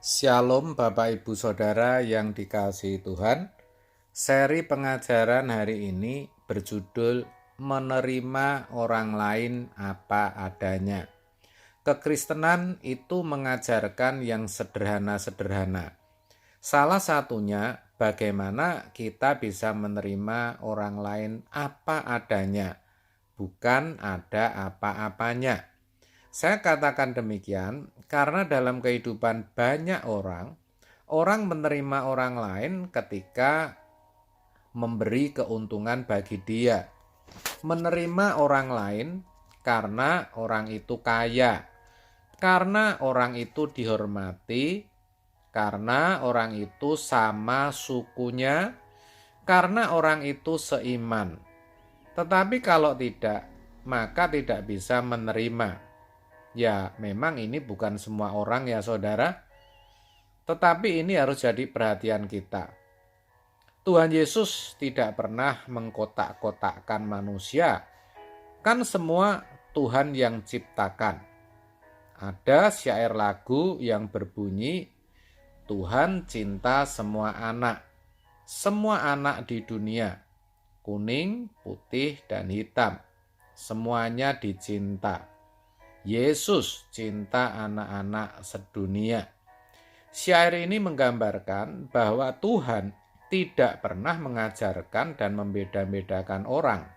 Shalom Bapak Ibu Saudara yang dikasihi Tuhan. Seri pengajaran hari ini berjudul Menerima Orang Lain Apa Adanya. Kekristenan itu mengajarkan yang sederhana-sederhana. Salah satunya bagaimana kita bisa menerima orang lain apa adanya, bukan ada apa-apanya. Saya katakan demikian karena dalam kehidupan banyak orang menerima orang lain ketika memberi keuntungan bagi dia. Menerima orang lain karena orang itu kaya, karena orang itu dihormati, karena orang itu sama sukunya, karena orang itu seiman. Tetapi kalau tidak, maka tidak bisa menerima. Ya, memang ini bukan semua orang ya saudara, tetapi ini harus jadi perhatian kita. Tuhan Yesus tidak pernah mengkotak-kotakkan manusia, kan semua Tuhan yang ciptakan. Ada syair lagu yang berbunyi, Tuhan cinta semua anak di dunia, kuning, putih, dan hitam, semuanya dicinta. Yesus cinta anak-anak sedunia. Syair ini menggambarkan bahwa Tuhan tidak pernah mengajarkan dan membeda-bedakan orang.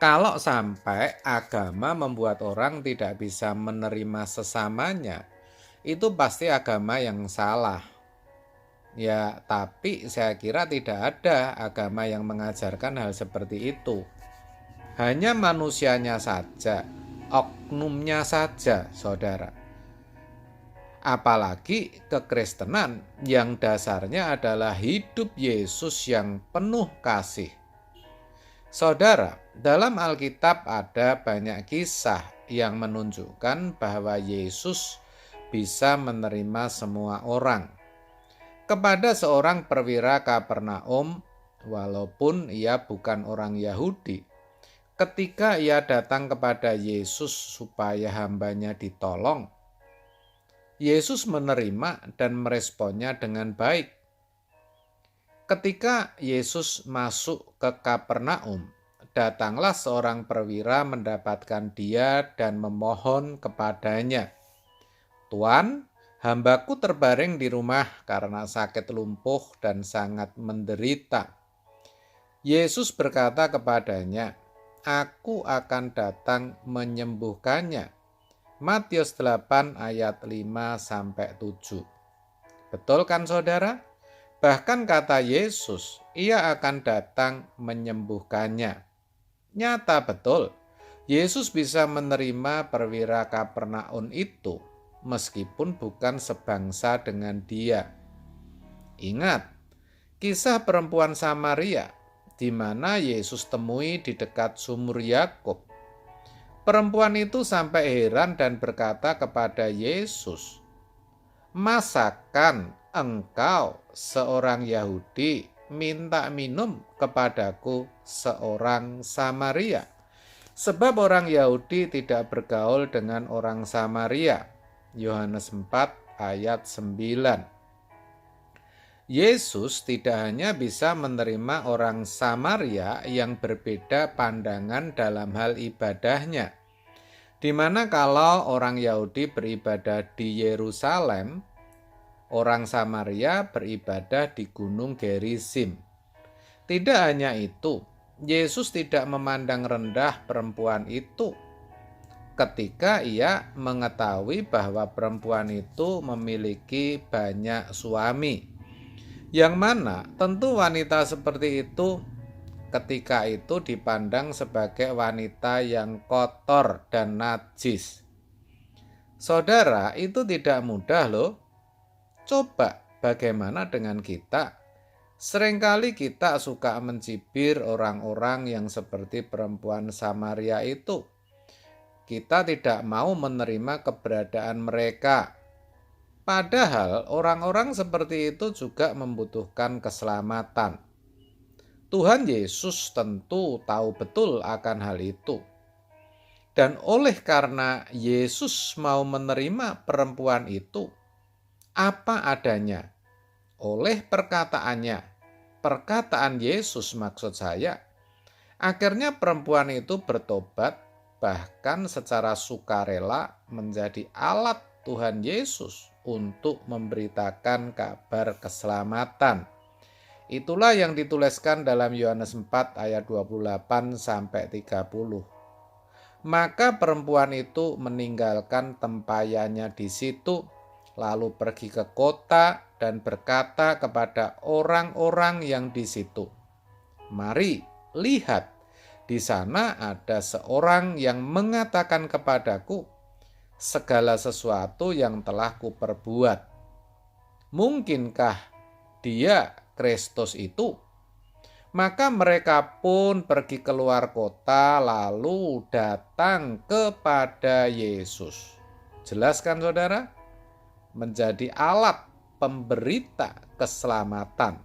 Kalau sampai agama membuat orang tidak bisa menerima sesamanya, itu pasti agama yang salah. Ya, tapi saya kira tidak ada agama yang mengajarkan hal seperti itu. Hanya manusianya saja, oknumnya saja, saudara. Apalagi kekristenan yang dasarnya adalah hidup Yesus yang penuh kasih. Saudara, dalam Alkitab ada banyak kisah yang menunjukkan bahwa Yesus bisa menerima semua orang. Kepada seorang perwira Kapernaum, walaupun ia bukan orang Yahudi, ketika ia datang kepada Yesus supaya hambanya ditolong, Yesus menerima dan meresponnya dengan baik. Ketika Yesus masuk ke Kapernaum, datanglah seorang perwira mendapatkan dia dan memohon kepadanya, "Tuan, hambaku terbaring di rumah karena sakit lumpuh dan sangat menderita." Yesus berkata kepadanya, "Aku akan datang menyembuhkannya." Matius 8 ayat 5-7. Betul kan saudara? Bahkan kata Yesus, ia akan datang menyembuhkannya. Nyata betul, Yesus bisa menerima perwira Kapernaum itu meskipun bukan sebangsa dengan dia. Ingat, kisah perempuan Samaria di mana Yesus temui di dekat sumur Yakub. Perempuan itu sampai heran dan berkata kepada Yesus, "Masakan engkau seorang Yahudi minta minum kepadaku seorang Samaria?" Sebab orang Yahudi tidak bergaul dengan orang Samaria. Yohanes 4 ayat 9. Yesus tidak hanya bisa menerima orang Samaria yang berbeda pandangan dalam hal ibadahnya, di mana kalau orang Yahudi beribadah di Yerusalem, orang Samaria beribadah di Gunung Gerizim. Tidak hanya itu, Yesus tidak memandang rendah perempuan itu ketika ia mengetahui bahwa perempuan itu memiliki banyak suami. Yang mana tentu wanita seperti itu ketika itu dipandang sebagai wanita yang kotor dan najis. Saudara, itu tidak mudah loh. Coba bagaimana dengan kita? Seringkali kita suka mencibir orang-orang yang seperti perempuan Samaria itu. Kita tidak mau menerima keberadaan mereka. Padahal orang-orang seperti itu juga membutuhkan keselamatan. Tuhan Yesus tentu tahu betul akan hal itu. Dan oleh karena Yesus mau menerima perempuan itu, apa adanya. Oleh perkataan Yesus maksud saya, akhirnya perempuan itu bertobat, bahkan secara sukarela menjadi alat Tuhan Yesus untuk memberitakan kabar keselamatan. Itulah yang dituliskan dalam Yohanes 4 ayat 28 sampai 30. Maka perempuan itu meninggalkan tempayannya di situ, lalu pergi ke kota dan berkata kepada orang-orang yang di situ, "Mari, lihat, di sana ada seorang yang mengatakan kepadaku segala sesuatu yang telah kuperbuat. Mungkinkah dia Kristus itu?" Maka mereka pun pergi keluar kota lalu datang kepada Yesus. Jelas kan saudara? Menjadi alat pemberita keselamatan.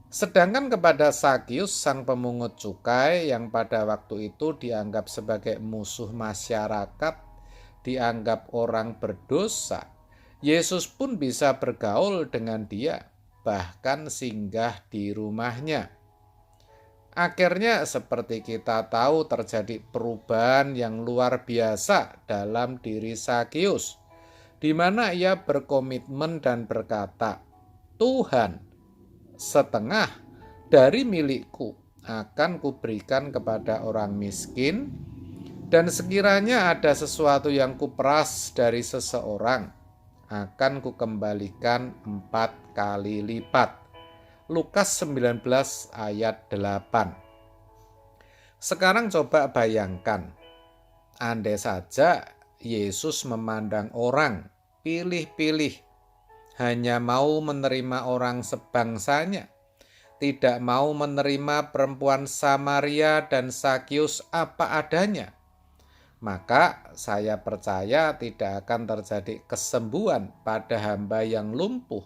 Sedangkan kepada Sakius sang pemungut cukai yang pada waktu itu dianggap sebagai musuh masyarakat, dianggap orang berdosa, Yesus pun bisa bergaul dengan dia, bahkan singgah di rumahnya. Akhirnya seperti kita tahu terjadi perubahan yang luar biasa dalam diri Sakius, di mana ia berkomitmen dan berkata, "Tuhan, setengah dari milikku akan kuberikan kepada orang miskin, dan sekiranya ada sesuatu yang kuperas dari seseorang, akan kukembalikan 4 kali lipat." Lukas 19 ayat 8. Sekarang coba bayangkan, andai saja Yesus memandang orang pilih-pilih, hanya mau menerima orang sebangsanya, tidak mau menerima perempuan Samaria dan Sakius apa adanya, maka saya percaya tidak akan terjadi kesembuhan pada hamba yang lumpuh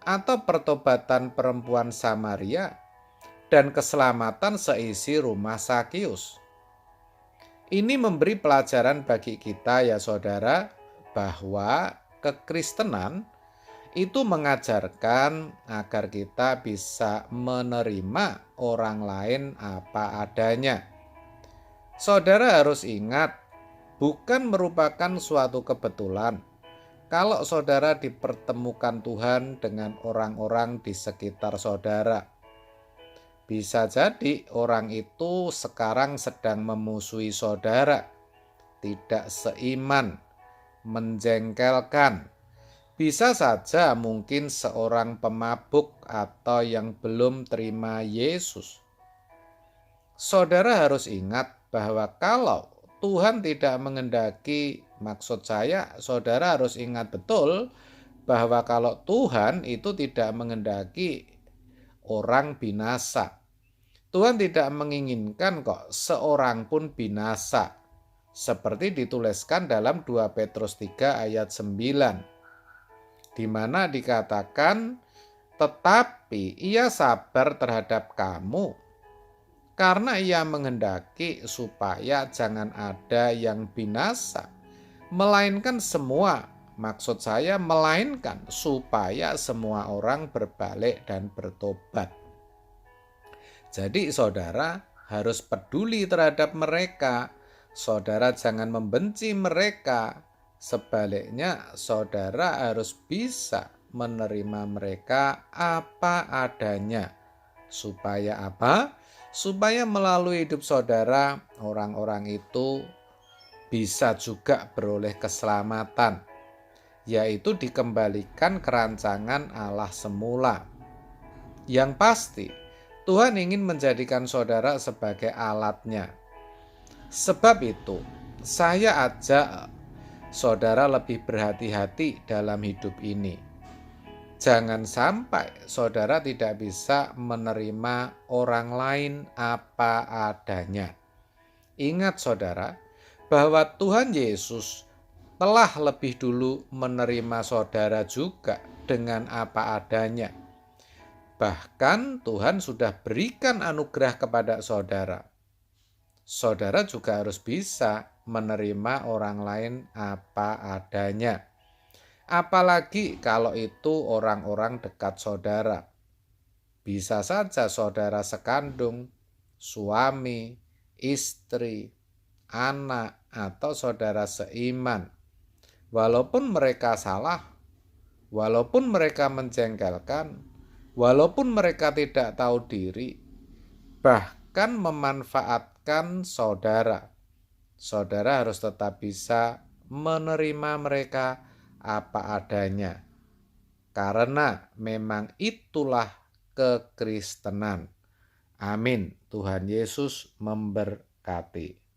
atau pertobatan perempuan Samaria dan keselamatan seisi rumah Sakius. Ini memberi pelajaran bagi kita ya saudara, bahwa kekristenan itu mengajarkan agar kita bisa menerima orang lain apa adanya. Saudara harus ingat, bukan merupakan suatu kebetulan kalau saudara dipertemukan Tuhan dengan orang-orang di sekitar saudara. Bisa jadi orang itu sekarang sedang memusuhi saudara, tidak seiman, menjengkelkan. Bisa saja mungkin seorang pemabuk atau yang belum terima Yesus. Saudara harus ingat bahwa kalau Tuhan tidak mengendaki, maksud saya saudara harus ingat betul bahwa kalau Tuhan itu tidak mengendaki orang binasa. Tuhan tidak menginginkan kok seorang pun binasa. Seperti dituliskan dalam 2 Petrus 3 ayat 9. Di mana dikatakan, "Tetapi ia sabar terhadap kamu, karena ia menghendaki supaya jangan ada yang binasa, melainkan semua," maksud saya melainkan supaya semua orang berbalik dan bertobat. Jadi saudara harus peduli terhadap mereka. Saudara jangan membenci mereka. Sebaliknya saudara harus bisa menerima mereka apa adanya. Supaya apa? Supaya melalui hidup saudara, orang-orang itu bisa juga beroleh keselamatan, yaitu dikembalikan ke rancangan Allah semula. Yang pasti, Tuhan ingin menjadikan saudara sebagai alatnya. Sebab itu, saya ajak saudara lebih berhati-hati dalam hidup ini. Jangan sampai saudara tidak bisa menerima orang lain apa adanya. Ingat saudara, bahwa Tuhan Yesus telah lebih dulu menerima saudara juga dengan apa adanya. Bahkan Tuhan sudah berikan anugerah kepada saudara. Saudara juga harus bisa menerima orang lain apa adanya. Apalagi kalau itu orang-orang dekat saudara. Bisa saja saudara sekandung, suami, istri, anak, atau saudara seiman. Walaupun mereka salah, walaupun mereka menjengkelkan, walaupun mereka tidak tahu diri, bahkan memanfaatkan saudara, saudara harus tetap bisa menerima mereka apa adanya. Karena memang itulah kekristenan. Amin. Tuhan Yesus memberkati.